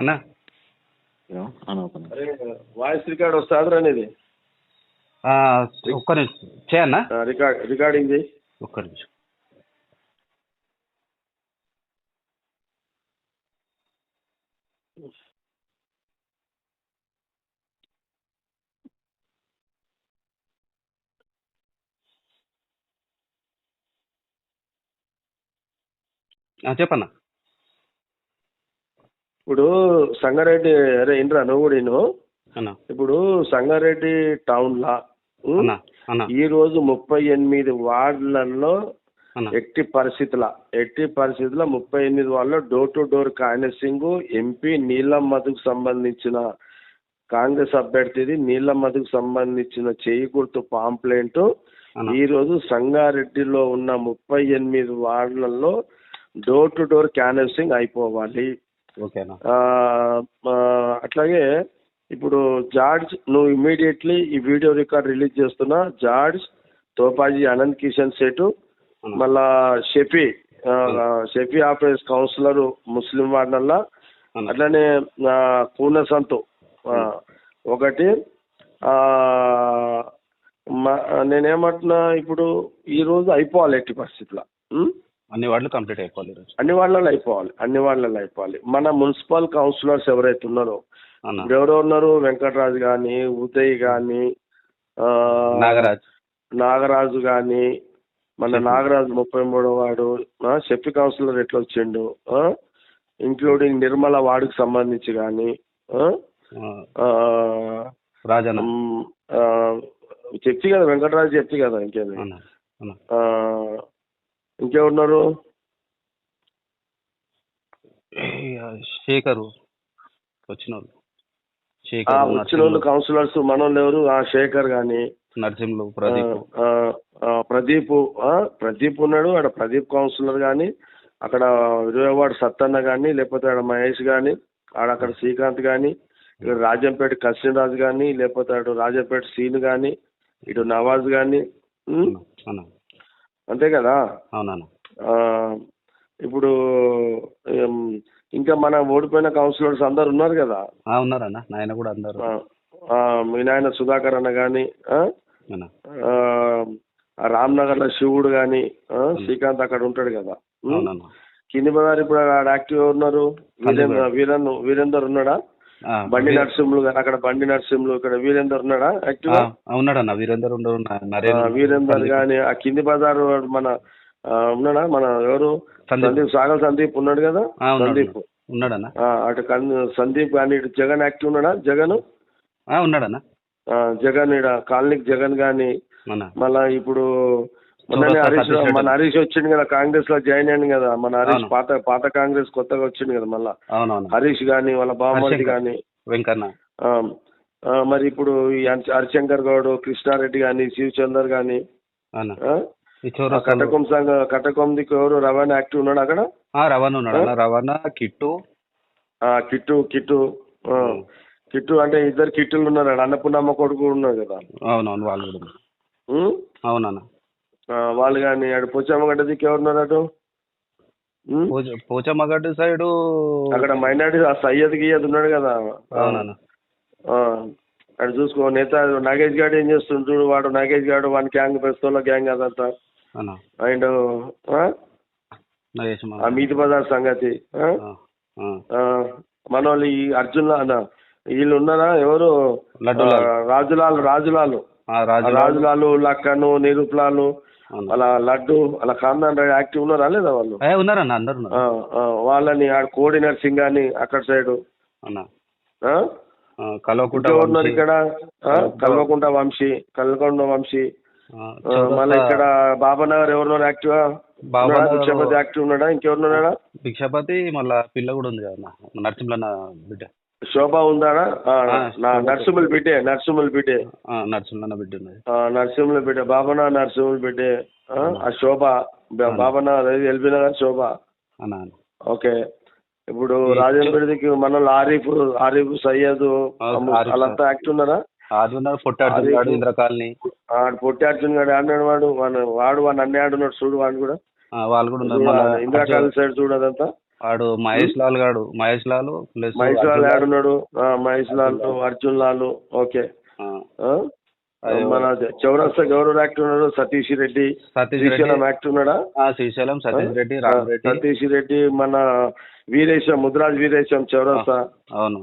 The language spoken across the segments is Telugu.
అన్నా అరే వాయిస్ రికార్డ్ వస్తుంది అనేది ఒక్క నిమిషం చేయన్నా రికార్డింగ్ చేయి. ఒక్క నిమిషం. చెప్పన్నా. ఇప్పుడు సంగారెడ్డి, అరే ఇంద్రా నువ్వు కూడా ఇను. అన్నా ఇప్పుడు సంగారెడ్డి టౌన్ లా అన్నా అన్నా ఈ రోజు 38 వార్డులలో అన్నా ఎట్టి పరిస్థితుల 38 వార్డులో డోర్ టు డోర్ కాయనసింగ్ ఎంపీ నీలమ్మధుకు సంబంధించిన కాంగ్రెస్ అభ్యర్థిది నీలమ్మధుకు సంబంధించిన చేయి గుర్తు పాంప్లెంట్ అన్నా ఈ రోజు సంగారెడ్డిలో ఉన్న 38 వార్డులలో డోర్ టు డోర్ క్యాన్వసింగ్ అయిపోవాలి. ఓకేనా. అట్లాగే ఇప్పుడు జార్జ్ నువ్వు ఇమీడియట్లీ ఈ వీడియో రికార్డ్ రిలీజ్ చేస్తున్నా. జార్జ్, తోపాజీ అనంత్ కిషన్ సేటు, మళ్ళా షఫీ ఆఫీస్ కౌన్సిలర్ ముస్లిం వార్డులల్లా, అట్లనే కూన సంతు ఒకటి. నేనేమంటున్నా ఇప్పుడు ఈ రోజు అయిపోవాలి ఎట్టి పరిస్థితుల్లో. అన్ని వార్డులు కంప్లీట్ అయిపోవాలి ఈరోజు. అన్ని వార్డులలో అయిపోవాలి. మన మున్సిపల్ కౌన్సిలర్స్ ఎవరైతే ఉన్నారో ఇప్పుడు ఎవరో ఉన్నారు, వెంకటరాజు కానీ, ఉదయ్ కానీ, నాగరాజు కానీ, మన నాగరాజు 33వ వార్డు షఫీ కౌన్సిలర్ ఎట్లా వచ్చిండు, ఇంక్లూడింగ్ నిర్మల వార్డుకి సంబంధించి కానీ చెప్పి కదా, వెంకటరాజు చెప్పి కదా, ఇంకేది ఇంకెవరున్నారు, శేఖరు వచ్చిన వాళ్ళు కౌన్సిలర్స్ మనోళ్ళు ఎవరు, శేఖర్ కానీ, నరసింహులు, ప్రదీప్ ఉన్నాడు ఆడ, ప్రదీప్ కౌన్సిలర్ కానీ, అక్కడ 20వ వార్డు సత్తన్న కానీ, లేకపోతే ఆడ మహేష్ కానీ, అక్కడ శ్రీకాంత్ కానీ, ఇక్కడ రాజంపేట కృష్ణరాజు కానీ, లేకపోతే అటు రాజంపేట సీన్ కానీ, ఇటు నవాజ్ కానీ, అంతే కదా. ఇప్పుడు ఇంకా మన ఓడిపోయిన కౌన్సిలర్స్ అందరు ఉన్నారు కదా. ఉన్నారన్న, నాయన కూడా అందరు. మీ నాయన సుధాకర్ అన్న కానీ, రామ్నగర్ లో శివుడు కానీ, శ్రీకాంత్ అక్కడ ఉంటాడు కదా. కింది బజార్ ఇప్పుడు యాక్టివ్ ఉన్నారు, వీరేందర్ ఉన్నాడా, బండి నరసింహులు కానీ, అక్కడ బండి నరసింహులు, ఇక్కడ వీరేందర్ ఉన్నాడా యాక్టివ్? ఉన్నాడన్న వీరేందర్. వీరేందర్ కానీ ఆ కింది బజార్ మన ఉన్నాడా, మన ఎవరు సాగర్ సందీప్ ఉన్నాడు కదా, సందీప్ ఉన్నాడన్న. అటు సందీప్ కానీ, ఇటు జగన్ యాక్టివ్ ఉన్నాడా, జగన్ ఉన్నాడన్న. జగన్ ఇడ కాలనీకి జగన్ కానీ, మళ్ళా ఇప్పుడు మన హరీష్ వచ్చింది కదా, కాంగ్రెస్ లో జాయిన్ అయ్యింది కదా మన హరీష్, పాత కాంగ్రెస్ కొత్తగా వచ్చింది కదా మళ్ళా హరీష్ గాని, వాళ్ళ బామ్మది కానీ, మరి ఇప్పుడు ఈ హరిశంకర్ గౌడ్, కృష్ణారెడ్డి కానీ, శివచందర్ కానీ, కటకొందికి ఎవరు రవాణా యాక్టివ్ ఉన్నాడు అక్కడ, రవాణా కిట్టు కిట్టు అంటే ఇద్దరు కిట్టులు ఉన్నారు, అన్నపూర్ణమ్మ కొడుకు ఉన్నారు కదా. అవునవును, వాళ్ళు కూడా. అవునన్నా, వాళ్ళు కానీ అటు పోచమ్మగడ్డ దిక్కు ఎవరున్నారు, అటు పోచమ్మగడ్డ సైడు అక్కడ మైనార్టీ సయ్యద్ గియ్యద్ ఉన్నాడు కదా. అవునన్నా, అటు చూసుకో. నేత నాగేష్ గారు ఏం చేస్తుంటాడు, వాడు నాగేష్ గారు వాని గ్యాంగ్ ప్రస్తుతంలో గ్యాంగ్ అదంతా. అండ్ మీది బజార్ సంగతి మన వాళ్ళు ఈ అర్జున్ అన్న వీళ్ళు ఉన్నారా, ఎవరు రాజులాలు, లక్కను, నిరూప్లాలు, అలా లడ్డు, అలా ఖాందాన్ యాక్టివ్ ఉన్నారా లేదా వాళ్ళు? ఉన్నారన్న, అందరు వాళ్ళని ఆడ కోడి నర్సింగ్ అని అక్కడ సైడు ఉన్నారు, ఇక్కడ కల్వకుంట వంశీ, మళ్ళీ ఇక్కడ బాబానగర్ ఎవరున్నారు యాక్టివ్, భిక్షపతి యాక్టివ్ ఉన్నాడా, ఇంకెవరున్నాడా? భిక్షపతి మళ్ళా పిల్ల కూడా ఉంది కదా నరసింహ బిడ్డ, శోభ ఉందాడా, నరసింహుల బిడ్డే, బాబనా నరసింహుల బిడ్డే, ఆ శోభ బాబనా ఎల్బీ నగర్ శోభ. ఓకే, ఇప్పుడు రాజేంద్రకి మన ఆరిఫ్ సయ్యద్ వాళ్ళంతా యాక్టివ్ ఉన్నారా? పొట్టి అర్జున్ గారు ఆడినాడు, వాడు వాడు అన్నీ ఆడున్నాడు చూడు, వాడు కూడా వాళ్ళు కూడా ఇందిరా కాలేజ్ సైడ్ చూడు అదంతా. వాడు మహేష్ లాల్ గాడు, మహేష్ లాల్ ప్లస్ మహేష్ లాల్ ఆడున్నాడు, మహేష్ లాల్, అర్జున్ లాల్. ఓకే. మన చౌరస్తా గౌరవ్ యాక్టర్ ఉన్నాడు, సతీష్ రెడ్డి, శ్రీశైలం యాక్టర్ ఉన్నాడా? శ్రీశైలం, సతీష్ రెడ్డి, రామ్ రెడ్డి, సతీష్ రెడ్డి, మన వీరేశం, ముద్రాజ్ వీరేశం చౌరస్తా. అవును.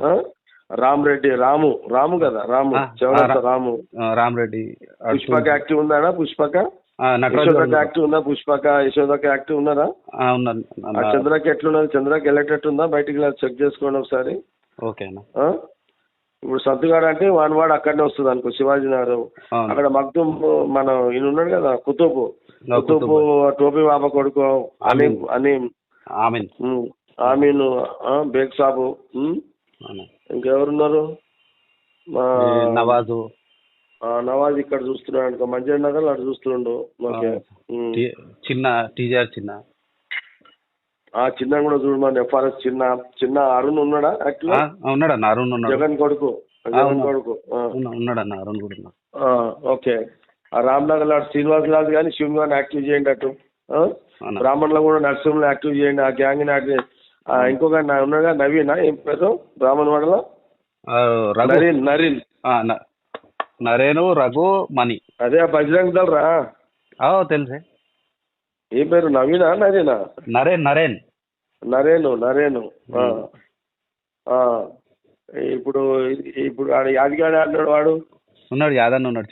రామ్ రెడ్డి, రాము కదా, రాము చౌరస్తా, రామ్ రెడ్డి. పుష్పక యాక్టివ్ ఉందా? పుష్పక యశోదక యాక్టివ్ ఉందా? పుష్పక యశోదక యాక్టివ్ ఉన్నారా? చంద్రకి ఎట్లున్నది? చంద్రకి వెళ్ళేటట్టు ఉందా? బయటికి చెక్ చేసుకోండి ఒకసారి. ఓకే. ఇప్పుడు సత్తుగాడు అంటే వాడు అక్కడనే వస్తుంది అనుకో, శివాజీ నగర్. అక్కడ మగ్దుమ్ మన ఈయన ఉన్నాడు కదా, కుతుబు టోపీ బాబా కొడుకు ఆమీన్, బేగ్ సాబు, ఇంకెవరున్నారు? నవాజ్ ఇక్కడ చూస్తున్నాడు అనుకో, మంజర్ నగర్ అటు చూస్తుండు. ఓకే. చిన్న కూడా చూడమని ఎఫ్ఆర్ఎస్ చిన్న అరుణ్ ఉన్నాడా? ఉన్నాడన్న అరుణ్ ఉన్నాడు, జగన్ కొడుకు ఉన్నాడన్న అరుణ్ కూడా. ఓకే. రామ్నగర్ లో శ్రీనివాస్ లాల్ కానీ శివ్ గాని యాక్టివ్ చేయండి. అటు బ్రాహ్మణ్లో కూడా నర్సింహ్లో యాక్టివ్ చేయండి. ఆ గ్యాంగ్ ఇంకొక ఉన్నాడుగా, నవీన్, ఏం పేరు బ్రాహ్మణ్ వాడలో? నరేను, రఘు, మణి. అదే బజరంగ్ దళ్ రా. తెలుసే. ఏ పేరు? నవీనా నరేనా? నరేను. ఇప్పుడు యాదగాడి అన్నాడు, వాడు ఉన్నాడు, యాదన్న ఉన్నాడు,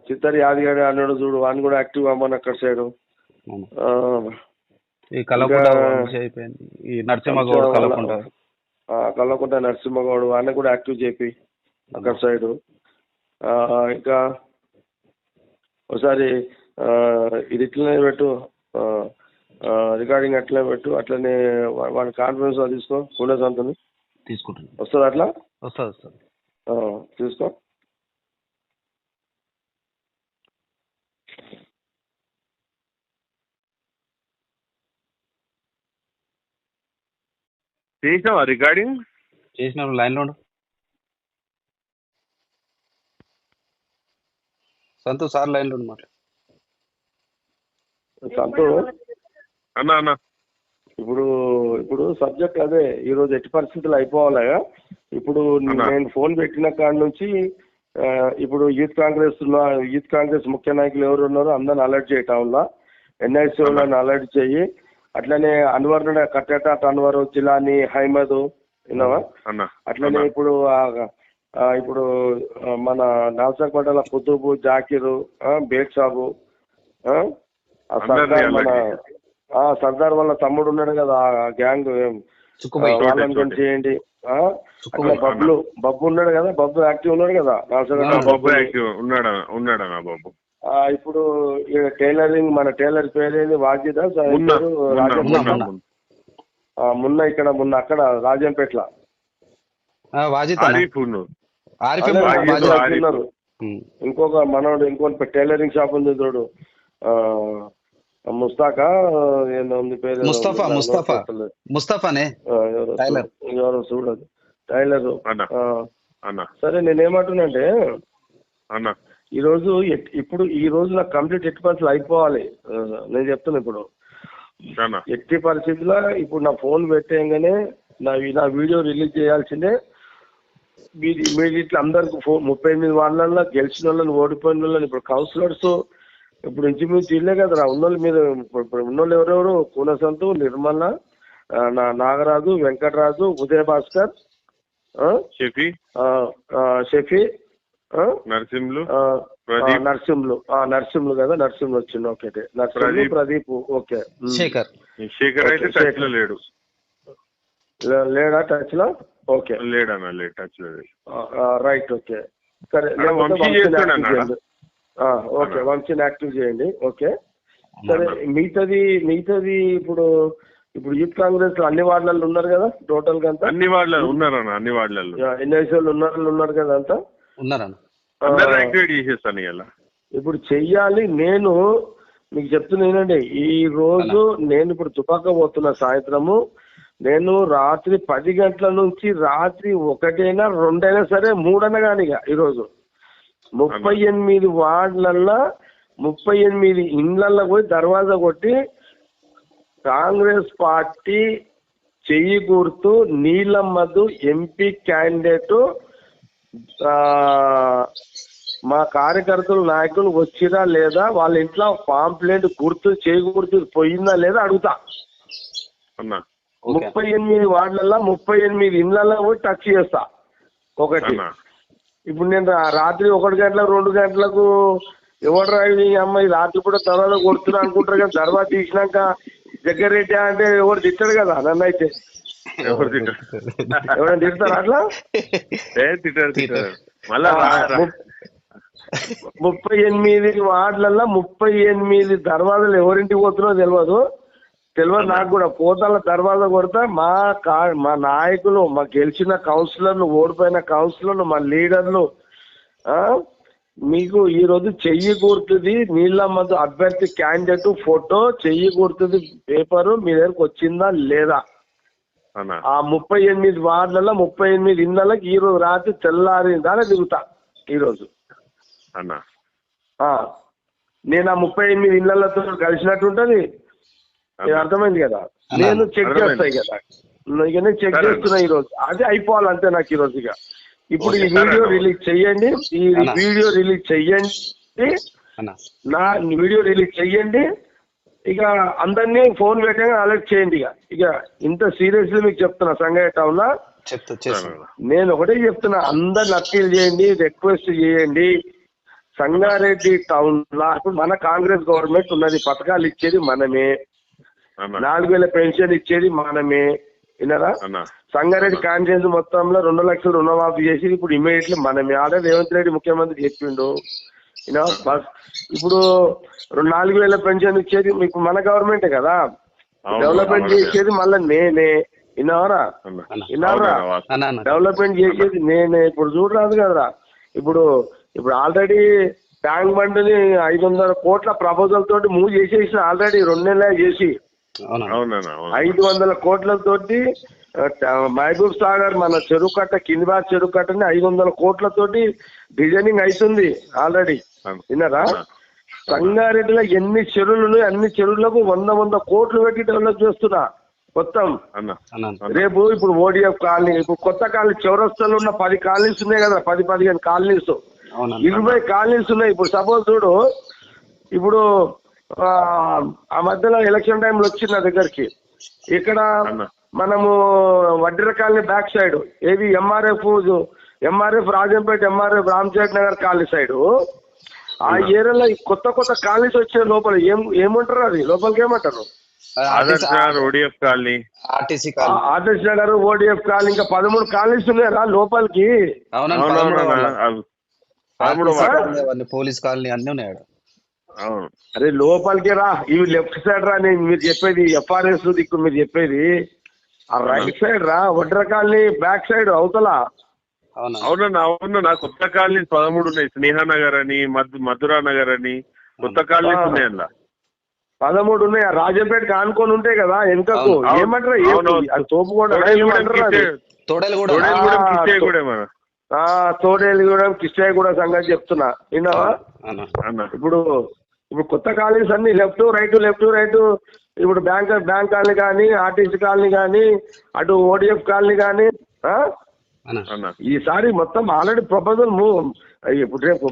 చిత్తరి యాదగాడి అన్నాడు చూడు, వాడిని కూడా యాక్టివ్ అమ్మని అక్కడ సైడు. కల్లకుంట నరసింహగౌడ్ వాడిని కూడా యాక్టివ్ చేపి అక్కడ సైడు. ఇంకా ఒకసారి ఇది ఇట్లనే పెట్టు, రికార్డింగ్ అట్లనే పెట్టు, అట్లనే వాడి కాన్ఫరెన్స్ తీసుకో, కూడా సంతని తీసుకుంటాను. వస్తుంది అట్లా? వస్తుంది. తీసుకో. చేసినావా రికార్డింగ్? చేసిన లైన్లో ఉండు. సంతు సార్ లైన్లో ఉన్నమాట. సంతు అన్నా, ఇప్పుడు సబ్జెక్ట్ అదే, ఈరోజు ఎట్టి పరిస్థితులు అయిపోవాలా. ఇప్పుడు నేను ఫోన్ పెట్టిన కాడ నుంచి ఇప్పుడు యూత్ కాంగ్రెస్ ముఖ్య నాయకులు ఎవరు ఉన్నారో అందరిని అలర్ట్ చేయటంలా, ఎన్ఐసి వాళ్ళని అలర్ట్ చేయి. అట్లనే అన్వర్ కట్టేట అన్వర్, జిలానీ, హైమద్, విన్నావా? అట్లనే ఇప్పుడు మన నాసర్పేటల కుతుబు, జాకిరు, బేగ్ సాబు, సర్దార్ వాళ్ళ తమ్ముడు ఉన్నాడు కదా, ఆ గ్యాంగ్ వాళ్ళని చేయండి. అట్లా బబ్బు ఉన్నాడు కదా, బబ్బు యాక్టివ్ ఉన్నాడు కదా ఇప్పుడు టైలరింగ్, మన టైలర్ పేరేది వాజిదా మొన్న అక్కడ రాజంపేటలో ఇంకొక మనోడు, ఇంకొక టైలరింగ్ షాప్ ఉంది చూడు, ముస్తాకా ఏందో ఉంది పేరు, ముస్తఫానే ఎవరో చూడదు, టైలర్. సరే, నేనేమంటున్నానంటే ఇప్పుడు ఈ రోజు నాకు కంప్లీట్ ఎట్టి పరిస్థితులు అయిపోవాలి. నేను చెప్తున్నా ఇప్పుడు ఎట్టి పరిస్థితుల్లో ఇప్పుడు నా ఫోన్ పెట్టేయంగానే నా వీడియో రిలీజ్ చేయాల్సిందే. ఇమీడియట్లీ అందరికి 38 వాళ్ళల్లో గెలిచిన వాళ్ళని, ఓడిపోయిన వాళ్ళని, ఇప్పుడు కౌన్సిలర్స్ ఇప్పుడు ఇంచుమించు ఇల్లే కదరా ఉన్నోళ్ళు. మీరు ఇప్పుడు ఉన్నోళ్ళు ఎవరెవరు? కూనసంతు, నిర్మల, నాగరాజు, వెంకటరాజు, ఉదయ భాస్కర్, షఫీ, నర్సింహులు కదా, నర్సింహులు వచ్చిండు. ఓకే, నర్సింహులు, ప్రదీప్. ఓకే, శేఖర్ లేడా టచ్ లో? ఓకే, టచ్ లో. రైట్. ఓకే, సరే. ఓకే, వంశీని యాక్టివ్ చేయండి. ఓకే, సరే. మిగతాది ఇప్పుడు యూత్ కాంగ్రెస్ లో అన్ని వార్డులలో ఉన్నారు కదా, టోటల్ గా అంతా అన్ని వార్డులలో ఉన్నారు. ఎన్ఐసి వాళ్ళు ఉన్నారు కదా, అంతా ఇప్పుడు చెయ్యాలి. నేను మీకు చెప్తున్నా ఏంటంటే, ఈ రోజు నేను ఇప్పుడు తుపాక పోతున్నా సాయంత్రము. నేను రాత్రి 10 గంటల నుంచి రాత్రి 1 అయినా 2 అయినా సరే 3 అయినా కానీ ఈరోజు 38 వార్డులల్లో 38 ఇండ్లల్లో పోయి దర్వాజా కొట్టి కాంగ్రెస్ పార్టీ చెయ్యి గుర్తు నీలమ్మధు ఎంపీ క్యాండిడేట్ మా కార్యకర్తలు నాయకులు వచ్చిరా లేదా, వాళ్ళ ఇంట్లో పాంప్లెంట్ గుర్తు చేయి గుర్తు పోయిందా లేదా అడుగుతా. 38 వార్డులలో 38 ఇళ్లలో పోయి టచ్ చేస్తా. ఒకటి ఇప్పుడు నేను రాత్రి 1 గంటల 2 గంటలకు ఎవరు రాయి అమ్మాయి రాత్రి కూడా తర్వాత కొడుతున్నా అనుకుంటారు కదా, తర్వాత తీసినాక జగ్గారెడ్డి అంటే ఎవరు తిట్టారు కదా నన్ను. అయితే ఎవరైనా తిడతారు అట్లా? 38 వార్డులలో 38 దర్వాజాలు ఎవరింటికి పోతున్నారో తెలియదు నాకు కూడా. పోతాల దర్వాజా కొడతా మా నాయకులు, మా గెలిచిన కౌన్సిలర్లు, ఓడిపోయిన కౌన్సిలర్లు, మా లీడర్లు మీకు ఈ రోజు చెయ్యి గుర్తుది నీలమ్మధు అభ్యర్థి క్యాండిడేట్ ఫోటో చెయ్యి గుర్తుది పేపరు మీ దగ్గరకు వచ్చిందా లేదా? ఆ 38 వార్డులలో 38 ఇళ్లకి ఈ రోజు రాత్రి తెల్లారిందానే దిగుతా. ఈరోజు నేను ఆ 38 ఇళ్లతో కలిసినట్టుంటది. అర్థమైంది కదా, నేను చెక్ చేస్తాయి కదా, ఇక నేను చెక్ చేస్తున్నా ఈరోజు. అదే అయిపోవాలంతే నాకు ఈరోజు. ఇక ఇప్పుడు ఈ వీడియో రిలీజ్ చెయ్యండి, నా వీడియో రిలీజ్ చెయ్యండి. ఇక అందరినీ ఫోన్ పెట్టగా అలర్ట్ చేయండి. ఇక ఇంత సీరియస్లీ మీకు చెప్తున్నా సంగారెడ్డి టౌన్ లో నేను ఒకటే చెప్తున్నా, అందరిని అప్పీల్ చేయండి, రిక్వెస్ట్ చేయండి. సంగారెడ్డి టౌన్ లో ఇప్పుడు మన కాంగ్రెస్ గవర్నమెంట్ ఉన్నది, పథకాలు ఇచ్చేది మనమే, 4000 పెన్షన్ ఇచ్చేది మనమే. విన్నారా? సంగారెడ్డి కాన్ఫరెన్స్ మొత్తంలో 2 లక్షలు రుణమాఫీ చేసి ఇప్పుడు ఇమీడియట్లీ మనమే. ఆల్రెడీ రేవంత్ రెడ్డి ముఖ్యమంత్రి చెప్పిండు. ఇప్పుడు 4000 పెన్షన్ ఇచ్చేది మీకు మన గవర్నమెంటే కదా, డెవలప్మెంట్ చేసేది మళ్ళీ నేనే. విన్నావరా? డెవలప్మెంట్ చేసేది నేనే. ఇప్పుడు చూడరాదు కదరా, ఇప్పుడు ఆల్రెడీ ట్యాంక్ బండ్ని 500 కోట్ల ప్రపోజల్ తోటి మూవ్ చేసేసిన ఆల్రెడీ 2 నెలలు చేసి 500 కోట్లతోటి మహబూబ్ సాగర్ మన చెరువు కట్ట కిందిబాద్ చెరువు కట్టని 500 కోట్లతోటి డిజైనింగ్ అవుతుంది ఆల్రెడీ. విన్నారా? సంగారెడ్డిలో ఎన్ని చెరువులు ఉన్నాయి, అన్ని చెరువులకు 100 కోట్లు పెట్టి డెవలప్ చేస్తున్నా మొత్తం. రేపు ఇప్పుడు ఓడిఎఫ్ కాలనీ, ఇప్పుడు కొత్త కాలనీ చౌరస్తాలో ఉన్న 10 కాలనీస్ ఉన్నాయి కదా, 10-15 కాలనీస్, 20 కాలనీస్ ఉన్నాయి. ఇప్పుడు సపోజ్ చూడు, ఇప్పుడు ఆ మధ్యలో ఎలక్షన్ టైంలో వచ్చింది నా దగ్గరికి. ఇక్కడ మనము వడ్డీర కాలనీ బ్యాక్ సైడ్ ఏది MRF Rajampet, MRF Ramachet Nagar colony side, ఆ ఏరియాలో కొత్త కాలనీస్ వచ్చే లోపల ఏమంటారు, అది లోపలికి ఏమంటారు? Adarsh Nagar, ODF colony, Adarsh Nagar, ODF colony, ఇంకా 13 కాలనీస్ ఉన్నాయా లోపలికి. పోలీస్ కాలనీ అన్ని ఉన్నాయి. అరే లోపలికి రా, ఇవి లెఫ్ట్ సైడ్ రా. నేను మీరు చెప్పేది ఎఫ్ఆర్ఎస్ దిక్కు, మీరు చెప్పేది ఆ రైట్ సైడ్ రా, వడ్డీర కాలనీ బ్యాక్ సైడ్ అవతల. అవునా కొత్త కాలనీ 13 ఉన్నాయి. స్నేహనగర్ అని, మధురా నగర్ అని కొత్త కాలనీస్ ఉన్నాయి. అందులో 13 ఉన్నాయి. రాజంపేట కానుకొని ఉంటాయి కదా వెనుకకు, ఏమంటారు తోపు కూడా, తోడేలుగూడెం కిష్టయ్యగూడ సంగతి చెప్తున్నా. విన్నావా? ఇప్పుడు కొత్త కాలనీస్ అన్ని లెఫ్ట్ రైట్. ఇప్పుడు బ్యాంక్ కాలనీ కానీ, ఆర్టీసీ కాలనీ కానీ, అటు ఓడిఎఫ్ కాలనీ కానీ, ఈసారి మొత్తం ఆల్రెడీ ప్రపోజల్ ఇప్పుడు రేపు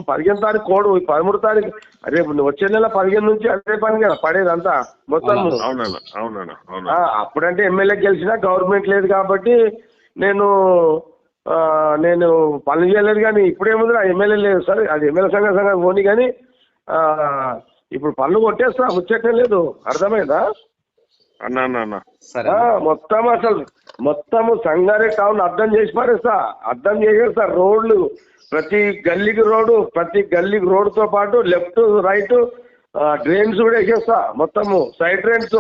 15 తారీఖు కోడ్, 13 తారీఖు, రేపు వచ్చే నెల 15 నుంచి అదే పని కదా పడేదంతా మొత్తం. అప్పుడంటే ఎమ్మెల్యే గెలిచినా గవర్నమెంట్ లేదు కాబట్టి నేను పనులు చేయలేదు. కానీ ఇప్పుడేముంది, ఎమ్మెల్యే లేదు సరే, అది ఎమ్మెల్యే సంఘం పోనీ. కానీ ఇప్పుడు పనులు కొట్టేస్తా, ముచ్చటే లేదు. అర్థమైందా? మొత్తము సంగారెడ్డి టౌన్ అర్థం చేసేస్తా. రోడ్లు ప్రతి గల్లీకి రోడ్డుతో పాటు లెఫ్ట్ రైట్ డ్రైన్స్ కూడా వేసేస్తా. మొత్తము సైడ్ డ్రైన్స్.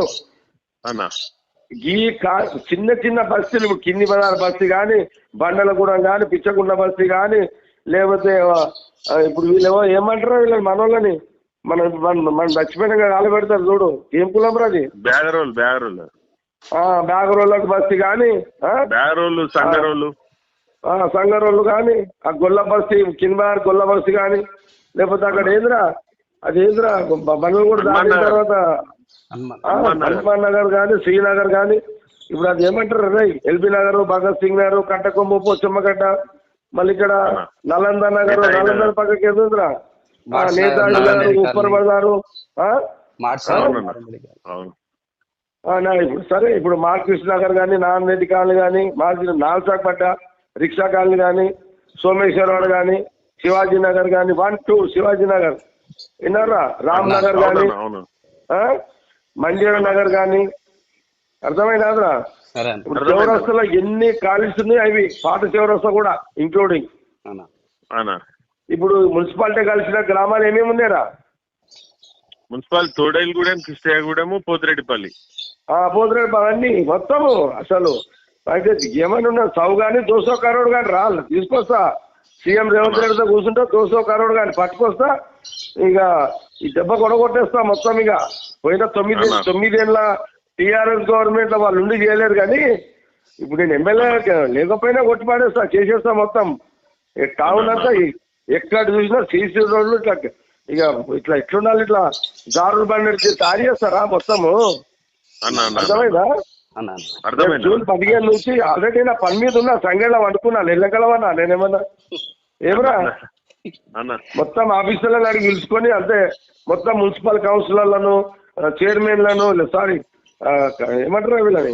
ఈ చిన్న బస్తీలు, కింది బజార్ బస్తీ కానీ, బండలగూడెం కానీ, పిచ్చగుండ బస్తీ కానీ, లేకపోతే ఇప్పుడు వీళ్ళేమో ఏమంటారు వీళ్ళని మనోళ్ళని, మన దచ్చిపోయిన కాలు పెడతారు చూడు, ఏం కులం రా అది? బ్యాగరోళ్ళకి బస్తీ కానీ, సంగరోళ్ళు కానీ, ఆ గొల్ల బస్తీ, కింద గొల్ల బస్తీ కానీ, లేకపోతే అక్కడ అదేంద్రా బండ్లు కూడా దాటిన తర్వాత హనుమాన్ నగర్ కానీ శ్రీనగర్ కానీ ఇప్పుడు అది ఏమంటారు రే ఎల్బీ నగర్ భగత్ సింగ్ నగర్ కట్టకొమ్ము పొచ్చమ్మగడ్డ మళ్ళీ ఇక్కడ నలంద నగర్ నలంద పక్కకి ఎదురురా నేతాజీ నగర్ ఉప్పర్ బజారు ఇప్పుడు సరే ఇప్పుడు మార్కృష్ణ నగర్ కానీ నాన్ రెడ్డి కాలనీ కానీ నాల్సాక్ పడ్డ రిక్షా కాలనీ కానీ సోమేశ్వరవాడ కానీ శివాజీ నగర్ కానీ 1, 2 శివాజీ నగర్ విన్నారా రామ్ నగర్ కానీ మంజీరా నగర్ కానీ అర్థమైనారా ఇప్పుడు చౌరస్తాలో ఎన్ని కాలేజీస్ ఉన్నాయి అవి పాత చౌరస్తా కూడా ఇంక్లూడింగ్ ఇప్పుడు మున్సిపాలిటీ కలిసిన గ్రామాలు ఏమేమి ఉన్నాయరా మున్సిపాలిటీ తోడేలుగూడెం కృష్ణయ్యగూడెము పోతిరెడ్డిపల్లి పోతిరెడ్డిపల్లి అన్ని మొత్తము అసలు అయితే ఏమైనా ఉన్నా సౌ కానీ 200 కరోడ్ కానీ రాళ్ళు తీసుకొస్తా సీఎం రేవంత్ రెడ్డితో కూర్చుంటా 200 కరోడ్ కానీ పట్టుకొస్తా ఇక ఈ దెబ్బ కొడగొట్టేస్తా మొత్తం ఇక పోయిన 9 ఏళ్ళ టీఆర్ఎస్ గవర్నమెంట్ వాళ్ళు ఉండి చేయలేరు కానీ ఇప్పుడు నేను ఎమ్మెల్యే లేకపోయినా కొట్టి పాడేస్తా చేసేస్తా మొత్తం టౌన్ అంతా ఎక్కడ చూసినా సీసీ రోడ్లు ఇట్లా ఇక ఇట్లా ఎట్లుండాలి ఇట్లా దారులు బండి తయారు చేస్తారా మొత్తము అర్థమైందా జూన్ 15 నుంచి ఆల్రెడీ నా పని మీద ఉన్నా సంగేళ్ళ వండుకున్నా నెల్లెక్కలవన్నా నేనేమన్నా ఏమరా మొత్తం ఆఫీసర్లను అడిగి పిలుచుకొని అంటే మొత్తం మున్సిపల్ కౌన్సిలర్లను చైర్మన్లను సారీ ఏమంటారు వీళ్ళని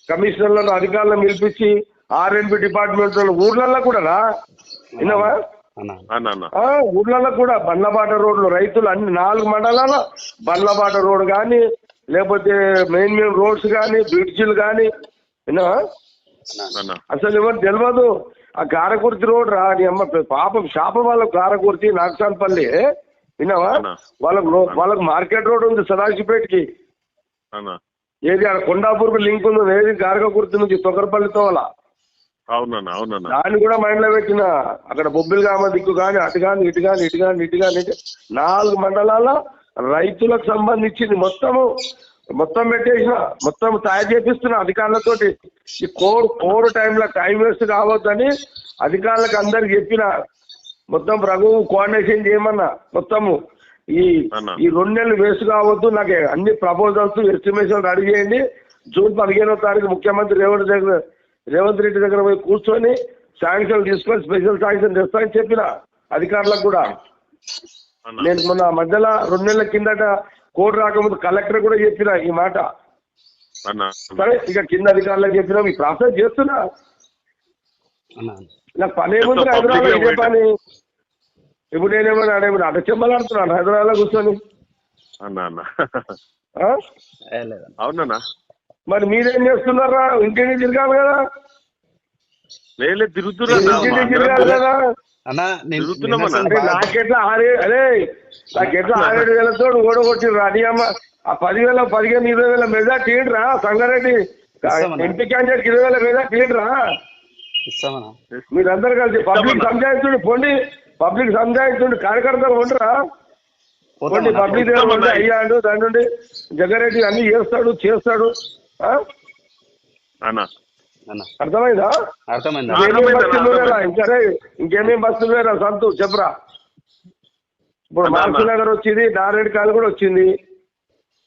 కమిషనర్లను అధికారులను పిలిపించి ఆర్ఎండ్బి డిపార్ట్మెంట్ ఊర్లలో కూడా విన్నావా ఊర్లలో కూడా బండ్లబాట రోడ్లు రైతులు అన్ని 4 మండలాల బండ్లబాట రోడ్ కానీ లేకపోతే మెయిన్ రోడ్స్ కానీ బ్రిడ్జిలు కానీ విన్నావా అసలు ఎవరు తెలియదు ఆ గారకుర్తి రోడ్ రా నీ అమ్మ పాపం శాపం వాళ్ళకు గారకుర్తి నాగసాన్పల్లి విన్నావా వాళ్ళకు మార్కెట్ రోడ్ ఉంది సదాశివపేటకి ఏది కొండాపూర్కు లింక్ ఉంది ఏది గారకుర్తి నుంచి తొగరపల్లితో వాళ్ళ దాన్ని కూడా మైండ్ లో పెట్టిన అక్కడ బొబ్బిలిగామ దిక్కు కానీ అటు కానీ ఇటు కానీ 4 మండలాల రైతులకు సంబంధించింది మొత్తం పెట్టేసిన మొత్తం తయారు చేపిస్తున్నా అధికారులతోటి ఈ కోడ్ టైంలో టైం వేస్ట్ కావద్దని అధికారులకు అందరికి చెప్పిన మొత్తం రఘు కోఆర్డినేషన్ చేయమన్నా మొత్తము ఈ 2 నెలలు వేస్ట్ కావద్దు నాకు అన్ని ప్రపోజల్స్ ఎస్టిమేషన్ రెడీ చేయండి జూన్ 15వ తారీఖు ముఖ్యమంత్రి రేవంత్ రెడ్డి దగ్గర పోయి కూర్చొని శాంక్షన్ తీసుకొని స్పెషల్ శాంక్షన్ తెస్తానని చెప్పిన అధికారులకు కూడా నేను మొన్న మధ్యలో 2 నెలల కిందట కోడ్ రాకముందు కలెక్టర్ కూడా చెప్పిన ఈ మాట సరే ఇక కింద అధికారులకు చెప్పినా ఈ ప్రాసెస్ చేస్తున్నా నాకు పని ఏముంది హైదరాబాద్ ఇదే పని ఇప్పుడు నేనేమన్నా అడచెమ్మలాడుతున్నాను హైదరాబాద్ లో కూర్చొని అవునా మరి మీరేం చేస్తున్నారా ఇంటిని తిరగాలి కదా తిరగాలి కదా నాకెట్లా 6-7 వేలతో ఓడగొట్టిర్రు అని అమ్మ ఆ 10,000 15,000 20,000 మెజార్టీ ఏంట్రా సంగారెడ్డి ఎంపీ క్యాండిడేట్ 20,000 మెజార్టీ ఏంట్రా మీరందరూ కలిసి పబ్లిక్ సంజాయిస్తుండి పోండి పబ్లిక్ సంజాయిస్తుండి కార్యకర్తలు ఉండరా పోండి పబ్లిక్ దగ్గర ఉండి అయ్యాడు దాని నుండి జగ్గారెడ్డి అన్ని చేస్తాడు అర్థమైందా ఇంకేమేం బస్సులు లేరా సంతు చెప్పరా ఇప్పుడు మార్సి నగర్ వచ్చింది నారాయణ కాలు కూడా వచ్చింది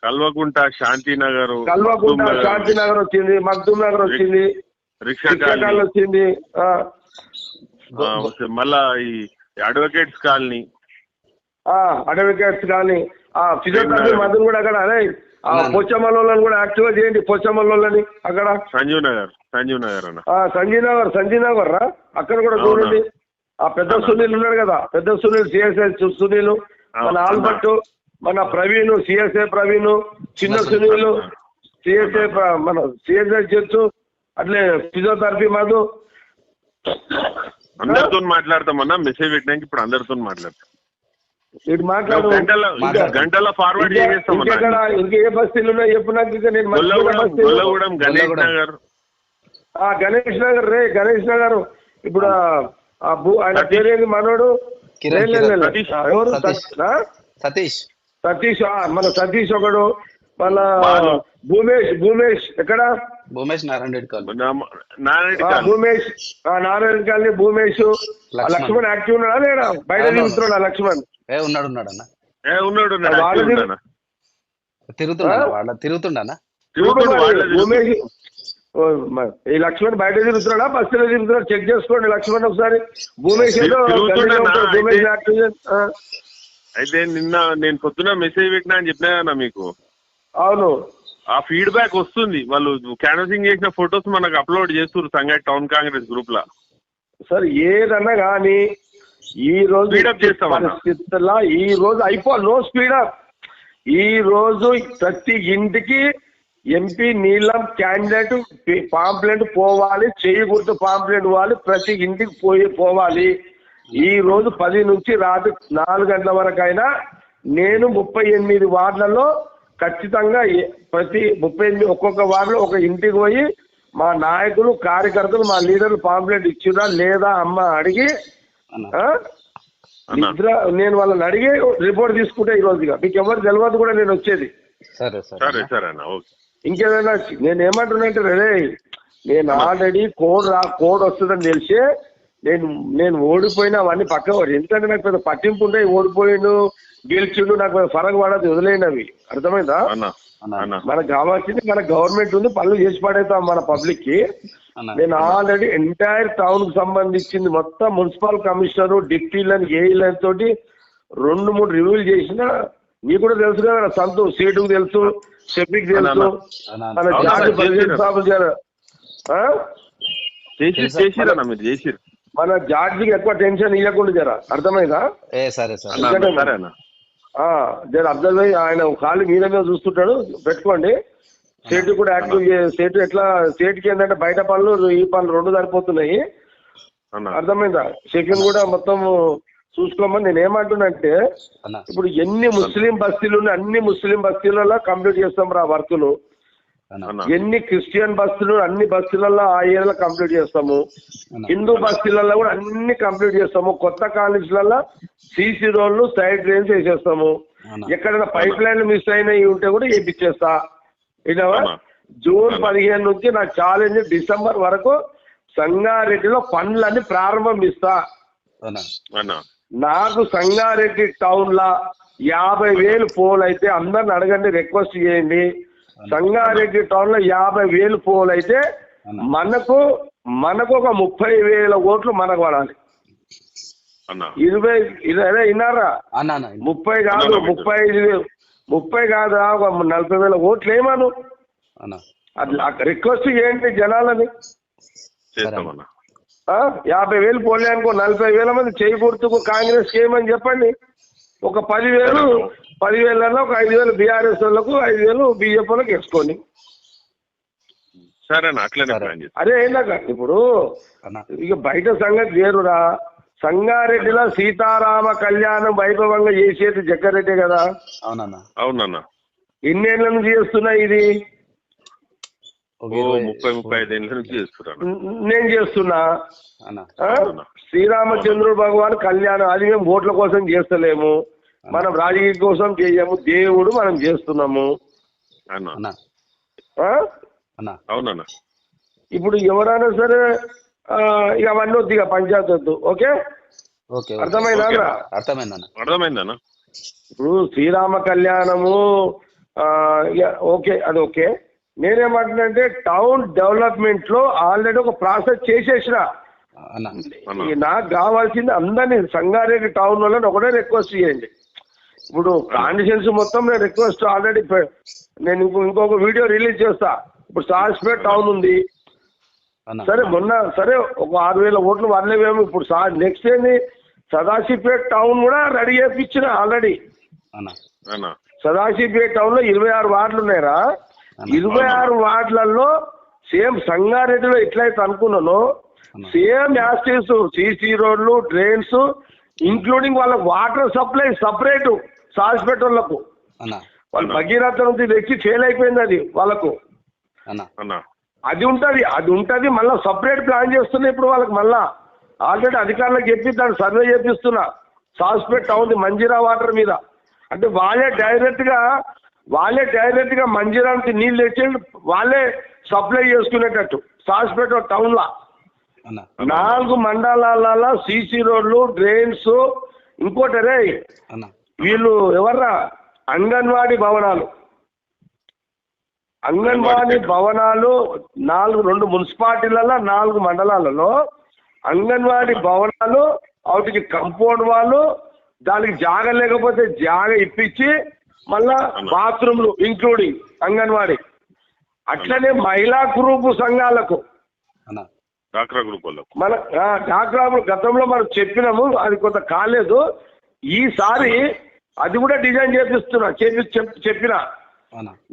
కల్వకుంట శాంతినగర్ వచ్చింది మగ్దూమ్ నగర్ వచ్చింది రిక్షాకాలు వచ్చింది మళ్ళా ఈ అడ్వకేట్స్ కాలనీ ఫిజియోథెరపీ మందులు కూడా అక్కడ అదే పొచ్చమల్లోని కూడా యాక్టివ్గా చేయండి పొచ్చమల్లోని అక్కడ సంజీవ్ నగర్ రా అక్కడ కూడా చూడండి ఆ పెద్ద సునీల్ ఉన్నాడు కదా పెద్ద సునీల్ సిఎస్ఐ సునీల్ మన ఆల్బర్ట్ మన ప్రవీణ్ సిఎస్ఐ ప్రవీణ్ చిన్న సునీల్ సిఎస్ఐ మన సిఎస్ఐ చర్చు అట్లే ఫిజియోథెరపీ మందు అందరితో మాట్లాడతామన్నా మెసేజ్ పెట్టడానికి ఇప్పుడు అందరితో మాట్లాడతాం ఇటు మాట్లాడు గంటల ఫార్వర్డ్ చేస్తాం ఇంకే బస్తీలు ఉన్నాయి చెప్పు నాకు నేను గణేష్ నగర్ ఇప్పుడు ఆయన పేరేది మనోడు ఎవరు సతీష్ మన సతీష్ ఒకడు మళ్ళా భూమేష్ ఎక్కడ నారాయణ కాలనీ భూమేష్ లక్ష్మణ్ యాక్టివ్ ఉన్నాడా లేడా బయట తిరుగుతున్నాడా లక్ష్మణ్ ఉన్నాడు తిరుగుతుండనా తిరుగుతుండు వాళ్ళే ఉమేష్ ఈ లక్ష్మణ్ బయట తిరుగుతున్నాడా బస్సులో తిరుగుతున్నాడు చెక్ చేసుకోండి లక్ష్మణ్ ఒకసారి. భూమేష్ ఏదో భూమేష్ అయితే నిన్న నేను పొద్దున మెసేజ్ పెట్టినా అని చెప్పినా కదా మీకు. అవును ఆ ఫీడ్బ్యాక్ వస్తుంది. వాళ్ళు క్యాన్వసింగ్ చేసిన ఫొటోస్ మనకు అప్లోడ్ చేస్తున్నారు సంగారెడ్డి టౌన్ కాంగ్రెస్ గ్రూప్ లా. సార్ ఏదన్నా కానీ ఈ రోజు పరిస్థితుల్లో ఈ రోజు నో స్పీడప్. ఈ రోజు ప్రతి ఇంటికి ఎంపీ నీలం క్యాండిడేట్ పాంప్లెంట్ పోవాలి, చేయి గుర్తు పాంప్లెంట్ పోవాలి, ప్రతి ఇంటికి పోవాలి. ఈ రోజు 10 నుంచి రాత్రి 4 గంటల వరకు అయినా నేను 38 వార్డులలో ఖచ్చితంగా ప్రతి 38 ఒక్కొక్క వార్డులో ఒక ఇంటికి పోయి మా నాయకులు కార్యకర్తలు మా లీడర్లు పాంప్లెంట్ ఇచ్చిరా లేదా అమ్మ అడిగి నేను వాళ్ళని అడిగి రిపోర్ట్ తీసుకుంటే ఈ రోజుగా మీకు ఎవరు తెలియదు కూడా నేను వచ్చేది. ఇంకేదైనా నేను ఏమంటున్నానంటే రే నేను ఆల్రెడీ కోడ్ వస్తుందని తెలిసే నేను ఓడిపోయినా అవన్నీ పక్కవాడు. ఎందుకంటే నాకు పెద్ద పట్టింపు ఉంటే ఓడిపోయిండు గెలిచిండు నాకు పెద్ద ఫరక్ పడదు వదిలేయండి అవి. అర్థమైందా? మనకు కావాల్సింది మన గవర్నమెంట్ ఉంది పనులు చేసి పడేస్తాం మన పబ్లిక్ కి. నేను ఆల్రెడీ ఎంటైర్ టౌన్ కు సంబంధించింది మొత్తం మున్సిపల్ కమిషనర్ డిప్టీలను ఏఈలను తోటి 2-3 రివ్యూలు చేసిన. నీకు కూడా తెలుసు కదా సంతు సీటుకు తెలుసు, షెఫీకి తెలుసు, మన జాతి ప్రెసిడెంట్ సాబు మన జార్జికి ఎక్కువ టెన్షన్ ఇవ్వకుండా జర. అర్థమైందా? జర అబ్జర్వ్ అయ్యి ఆయన ఖాళీ మీద చూస్తుంటాడు పెట్టుకోండి. స్టేట్ కూడా యాక్టివ్ స్టేట్ ఎట్లా స్టేట్కి ఏంటంటే బయట పనులు ఈ పనులు 2 సరిపోతున్నాయి. అర్థమైందా? సెకండ్ కూడా మొత్తం చూసుకోమని నేను ఏమంటున్నానంటే ఇప్పుడు ఎన్ని ముస్లిం బస్తీలు ఉన్నాయి అన్ని ముస్లిం బస్తీలలో కంప్లీట్ చేస్తాం రా వర్కులు. ఎన్ని క్రిస్టియన్ బస్సులు అన్ని బస్సులలో ఆ ఏరియాలో కంప్లీట్ చేస్తాము. హిందూ బస్తీలలో కూడా అన్ని కంప్లీట్ చేస్తాము. కొత్త కాలేజీలలో సీసీ రోడ్లు సైడ్ డ్రైన్స్ వేసేస్తాము. ఎక్కడైనా పైప్ లైన్లు మిస్ అయినవి ఉంటే కూడా వేయించేస్తా. ఇదవా జూన్ 15 నుంచి నా ఛాలెంజ్ డిసెంబర్ వరకు సంగారెడ్డిలో పనులన్నీ ప్రారంభిస్తా. నాకు సంగారెడ్డి టౌన్ లా 50,000 పోల్ అయితే అందరిని అడగండి, రిక్వెస్ట్ చేయండి. సంగారెడ్డి టౌన్ లో 50,000 పోల్ అయితే మనకు ఒక 30,000 ఓట్లు మనకు పడాలి. 20 విన్నారా? 30 కాదు 35,000 30 కాదా ఒక 40,000 ఓట్లు ఏమను అట్లా రిక్వెస్ట్ చేయండి జనాలని. 50,000 పోలే అనుకో 40,000 మంది చేయి గుర్తుకు కాంగ్రెస్ చేయమని చెప్పండి. ఒక 10,000 ఒక 5,000 బీఆర్ఎస్ వాళ్ళకు 5,000 బీజేపీ వాళ్ళకి వేసుకోండి. అదే ఏందాక ఇప్పుడు ఇక బయట సంగతి వేరురా. సంగారెడ్డిలో సీతారామ కళ్యాణం వైభవంగా చేసేది జగ్గారెడ్డి కదా. అవునన్నా ఎన్నేళ్ల నుంచి చేస్తున్నా ఇది? 30-35 ఏళ్ళ నుంచి చేస్తున్నాను నేను చేస్తున్నా. శ్రీరామచంద్రుడు భగవాన్ కళ్యాణం అది మేము ఓట్ల కోసం చేస్తలేము, మనం రాజకీయ కోసం చేయము, దేవుడు మనం చేస్తున్నాము. అవునన్నా ఇప్పుడు ఎవరైనా సరే ఇక అవన్నీ వద్దు, ఇక పంచాయతీ వద్దు. ఓకే అర్థమైందన్నా. ఇప్పుడు శ్రీరామ కళ్యాణము ఓకే అది ఓకే. నేనేమంటున్నానంటే టౌన్ డెవలప్మెంట్ లో ఆల్రెడీ ఒక ప్రాసెస్ చేసేసిన. నాకు కావాల్సింది అందరినీ సంగారెడ్డి టౌన్ వల్ల ఒకటే రిక్వెస్ట్ చేయండి. ఇప్పుడు కాన్స్టిట్యుయెన్సీ మొత్తం నేను రిక్వెస్ట్ ఆల్రెడీ నేను ఇంకొక వీడియో రిలీజ్ చేస్తా. ఇప్పుడు సాస్పేట్ టౌన్ ఉంది సరే, మొన్న సరే ఒక 6,000 ఓట్లు వరలేవేమో. ఇప్పుడు నెక్స్ట్ ఏంది సదాశివపేట్ టౌన్ కూడా రెడీ చేయించిన ఆల్రెడీ. సదాశివపేట్ టౌన్ లో 26 వార్డులు ఉన్నాయరా. 26 వార్డులలో సేమ్ సంగారెడ్డిలో ఎట్లయితే అనుకున్నానో సేమ్ యాస్టీస్ సీసీ రోడ్లు డ్రైన్స్ ఇంక్లూడింగ్ వాళ్ళకి వాటర్ సప్లై సపరేట్ సాస్పేట్ వాళ్ళకు. వాళ్ళు భగీరథ నుంచి తెచ్చి ఫెయిల్ అయిపోయింది అది వాళ్ళకు. అది ఉంటది మళ్ళీ సపరేట్ ప్లాన్ చేస్తున్నా ఇప్పుడు వాళ్ళకి. మళ్ళా ఆల్రెడీ అధికారులకు చెప్పి దాన్ని సర్వే చేపిస్తున్నా సాస్పేట్ టౌన్ మంజీరా వాటర్ మీద. అంటే వాళ్ళే డైరెక్ట్ గా మంజీరానికి నీళ్ళు తెచ్చి వాళ్ళే సప్లై చేసుకునేటట్టు సాస్పేట్ టౌన్ లా 4 మండలాల సీసీ రోడ్లు డ్రైన్స్. ఇంకోటి రే వీళ్ళు ఎవర్రా అంగన్వాడీ భవనాలు అంగన్వాడీ భవనాలు 2 మున్సిపాలిటీలలో 4 మండలాలలో అంగన్వాడీ భవనాలు వాటికి కంపౌండ్ వాళ్ళు దానికి జాగ లేకపోతే జాగ ఇప్పించి మళ్ళా బాత్రూమ్లు ఇంక్లూడింగ్ అంగన్వాడీ. అట్లనే మహిళా గ్రూపు సంఘాలకు డాక్రా గ్రూప్ వాళ్ళకు మన డాక్రా గతంలో మనం చెప్పినాము, అది కొంత కాలేదు. ఈసారి అది కూడా డిజైన్ చెప్పిన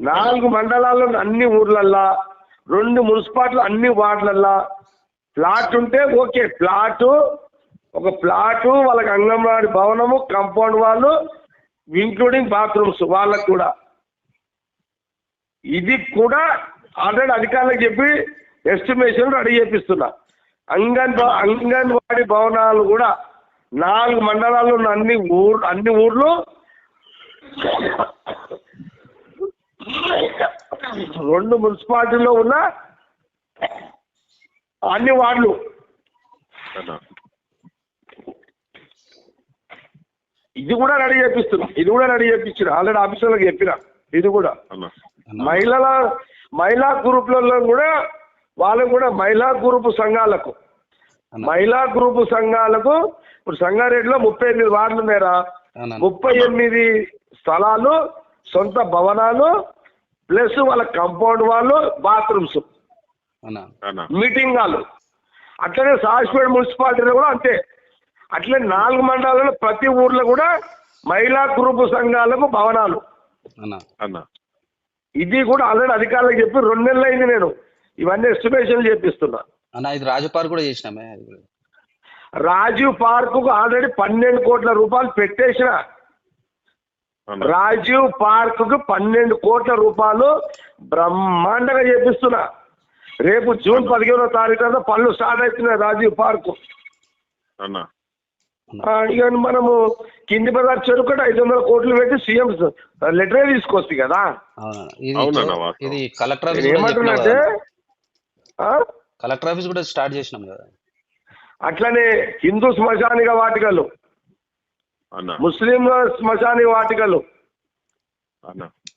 4 మండలాల్లో అన్ని ఊర్లల్లా 2 మున్సిపాలిటీలు అన్ని వార్డులల్లా ప్లాట్ ఉంటే ఓకే, ఒక ప్లాటు వాళ్ళకి అంగన్వాడీ భవనము కాంపౌండ్ వాళ్ళు ఇంక్లూడింగ్ బాత్రూమ్స్ వాళ్ళకు కూడా. ఇది కూడా ఆల్రెడీ అధికారులకు చెప్పి ఎస్టిమేషన్ రెడీ చేపిస్తున్నా. అంగన్వాడీ భవనాలు కూడా 4 మండలాల్లో ఉన్న అన్ని ఊర్లు 2 మున్సిపాలిటీలో ఉన్న అన్ని వార్డులు ఇది కూడా రెడీ చేపించిన ఆల్రెడీ ఆఫీసర్లకు చెప్పిన. ఇది కూడా మహిళా గ్రూపులలో కూడా వాళ్ళకు కూడా మహిళా గ్రూపు సంఘాలకు ఇప్పుడు సంగారెడ్డిలో 38 వార్డులు ఉన్నారా, 38 స్థలాలు సొంత భవనాలు ప్లస్ వాళ్ళ కంపౌండ్ వాళ్ళు బాత్రూమ్స్ మీటింగ్ హాల్. అట్లనే సాస్పేట్ మున్సిపాలిటీలో కూడా అంతే. అట్లే 4 మండలాల్లో ప్రతి ఊర్లో కూడా మహిళా గ్రూపు సంఘాలకు భవనాలు. ఇది కూడా ఆల్రెడీ అధికారులకు చెప్పి 2 నెలలు అయింది నేను ఇవన్నీ ఎస్టిమేషన్ చేపిస్తున్నా. ఇది రాజు పార్క్ కూడా చేసినామే. రాజీవ్ పార్క్ కు ఆల్రెడీ 12 కోట్ల రూపాయలు పెట్టేసిన. రాజీవ్ పార్క్ కు 12 కోట్ల రూపాయలు బ్రహ్మాండంగా చేపిస్తున్నా. రేపు జూన్ 15వ తారీఖున పనులు స్టార్ట్ అవుతున్నాయి రాజీవ్ పార్క్. ఇక మనము కింది బజార్ చెరుకు 500 కోట్లు పెట్టి సీఎం లెటరే తీసుకొస్తుంది కదా. ఇది కలెక్టర్ ఏమంటున్నట్టే కలెక్టర్ ఆఫీస్ కూడా స్టార్ట్ చేసినాం కదా. అట్లనే హిందూ శ్మశానిక వాటికలు, ముస్లింల శ్మశానిక వాటికలు,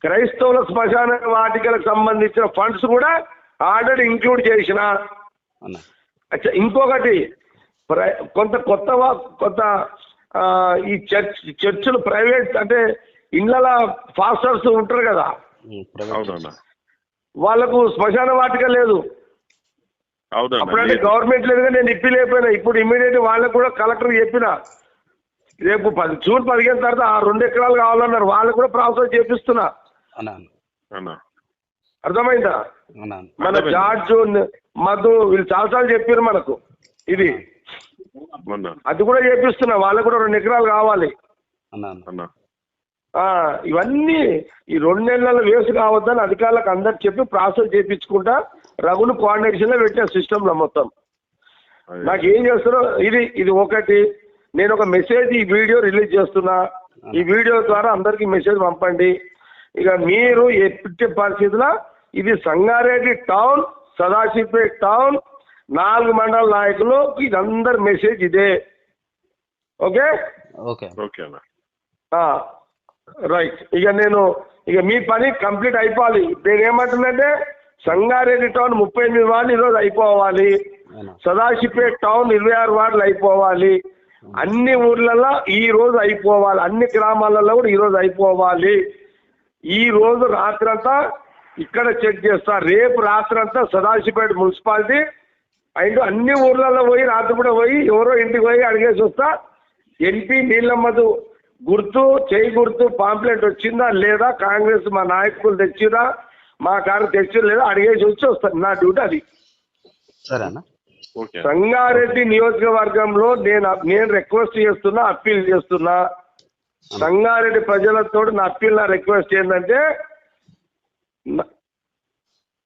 క్రైస్తవుల శ్మశాన వాటికలకు సంబంధించిన ఫండ్స్ కూడా ఆల్రెడీ ఇంక్లూడ్ చేసిన. ఇంకొకటి కొత్త ఈ చర్చిలు ప్రైవేట్ అంటే ఇళ్ళ ఫాస్టర్స్ ఉంటారు కదా, వాళ్ళకు శ్మశాన వాటిక లేదు. అప్పుడంటే గవర్నమెంట్ లేదుగా నేను ఇప్పిలేకపోయినా. ఇప్పుడు ఇమ్మీడియట్ వాళ్ళకు కూడా కలెక్టర్ చెప్పిన రేపు జూన్ 15 తర్వాత 2 ఎకరాలు కావాలన్నారు. వాళ్ళకు కూడా ప్రాసెస్ చేపిస్తున్నా. అర్థమైందా? మన జార్జ్ మధు వీళ్ళు చాలాసార్లు చెప్పారు మనకు ఇది. అది కూడా చేపిస్తున్నా. వాళ్ళకు కూడా 2 ఎకరాలు కావాలి. ఇవన్నీ ఈ 2 నెలల వేస్ట్ కావద్దని అధికారులకు అందరికి చెప్పి ప్రాసెస్ చేయించుకుంటా రఘును కోఆర్డినేషన్ లో పెట్టిన సిస్టమ్ లో మొత్తం. నాకు ఏం చేస్తారో ఇది ఒకటి. నేను ఒక మెసేజ్ ఈ వీడియో రిలీజ్ చేస్తున్నా. ఈ వీడియో ద్వారా అందరికి మెసేజ్ పంపండి. ఇక మీరు ఎట్టి పరిస్థితుల్లో ఇది సంగారెడ్డి టౌన్, సదాశివపేట టౌన్ 4 మండల నాయకులు ఇదందరి మెసేజ్ ఇదే. Okay right. ఇక మీ పని కంప్లీట్ అయిపోవాలి. నేను ఏమంటున్నానంటే సంగారెడ్డి టౌన్ 38 వార్డులు ఈరోజు అయిపోవాలి. సదాశివపేట టౌన్ 26 వార్డులు అయిపోవాలి. అన్ని ఊర్లలో ఈ రోజు అయిపోవాలి. అన్ని గ్రామాలలో కూడా ఈరోజు అయిపోవాలి. ఈ రోజు రాత్రంతా ఇక్కడ చెక్ చేస్తా. రేపు రాత్రంతా సదాశివపేట మున్సిపాలిటీ అండ్ అన్ని ఊర్లలో పోయి రాత్రిపూట పోయి ఎవరో ఇంటికి పోయి అడిగేసి వస్తా. ఎంపీ నీలమ్మదు చేయి గుర్తు పాంప్లెట్ వచ్చిందా లేదా, కాంగ్రెస్ మా నాయకులు తెచ్చిరా, మా కారు తెచ్చిరా లేదా అడిగేసి వచ్చి వస్తాను. నా డ్యూటీ అది. సంగారెడ్డి నియోజకవర్గంలో నేను రిక్వెస్ట్ చేస్తున్నా, అప్పీల్ చేస్తున్నా. సంగారెడ్డి ప్రజలతో నా అప్పీల్, నా రిక్వెస్ట్ ఏంటంటే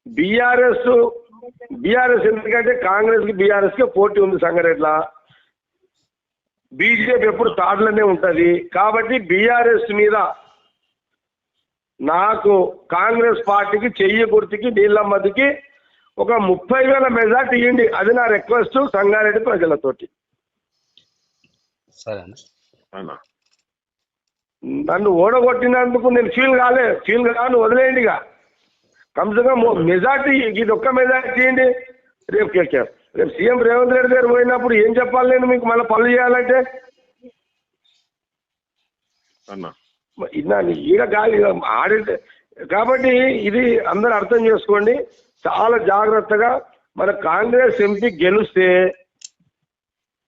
బీఆర్ఎస్ ఎందుకంటే కాంగ్రెస్ కి బీఆర్ఎస్ కి పోటీ ఉంది సంగారెడ్డిలో. బీజేపీ ఎప్పుడు తాడులోనే ఉంటది. కాబట్టి బీఆర్ఎస్ మీద నాకు కాంగ్రెస్ పార్టీకి చెయ్యి గుర్తుకి నీలమ్మదికి ఒక 30,000 మెజార్టీ ఇవ్వండి. అది నా రిక్వెస్ట్ సంగారెడ్డి ప్రజలతోటి. నన్ను ఓడగొట్టినందుకు నేను ఫీల్ కాను, వదిలేయండి. కమ్సగా మెజార్టీ ఇది ఒక్క మెజార్టీ అండి. రేపు సీఎం రేవంత్ రెడ్డి గారు పోయినప్పుడు ఏం చెప్పాలి నేను మీకు మళ్ళీ పనులు చేయాలంటే అన్న ఇన్నా ఈడ గాలి ఆడితే. కాబట్టి ఇది అందరు అర్థం చేసుకోండి, చాలా జాగ్రత్తగా. మన కాంగ్రెస్ ఎంపీ గెలిస్తే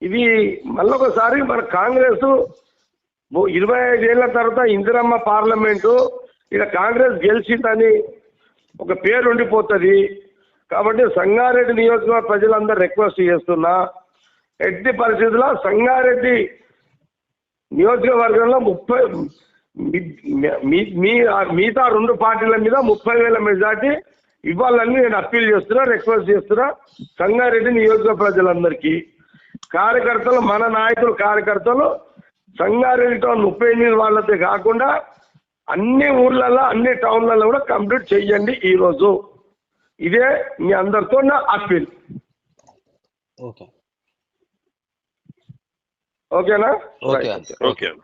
ఇది మళ్ళొకసారి మన కాంగ్రెస్ 25 ఏళ్ల తర్వాత ఇందిరమ్మ పార్లమెంటు ఇక్కడ కాంగ్రెస్ గెలిచిందని ఒక పేరు ఉండిపోతుంది. కాబట్టి సంగారెడ్డి నియోజకవర్గ ప్రజలందరూ రిక్వెస్ట్ చేస్తున్నా, ఎట్టి పరిస్థితుల్లో సంగారెడ్డి నియోజకవర్గంలో మిగతా 2 పార్టీల మీద 30,000 మెజార్టీ ఇవ్వాలని నేను అప్పీల్ చేస్తున్నా, రిక్వెస్ట్ చేస్తున్నా సంగారెడ్డి నియోజకవర్గ ప్రజలందరికీ. కార్యకర్తలు, మన నాయకులు కార్యకర్తలు సంగారెడ్డి టౌన్ 38 వాళ్ళతో కాకుండా అన్ని ఊర్లలో అన్ని టౌన్లలో కూడా కంప్లీట్ చెయ్యండి ఈరోజు. ఇదే మీ అందరితో నా అప్పీల్. ఓకే ఓకేనా? ఓకే ఓకే అన్న.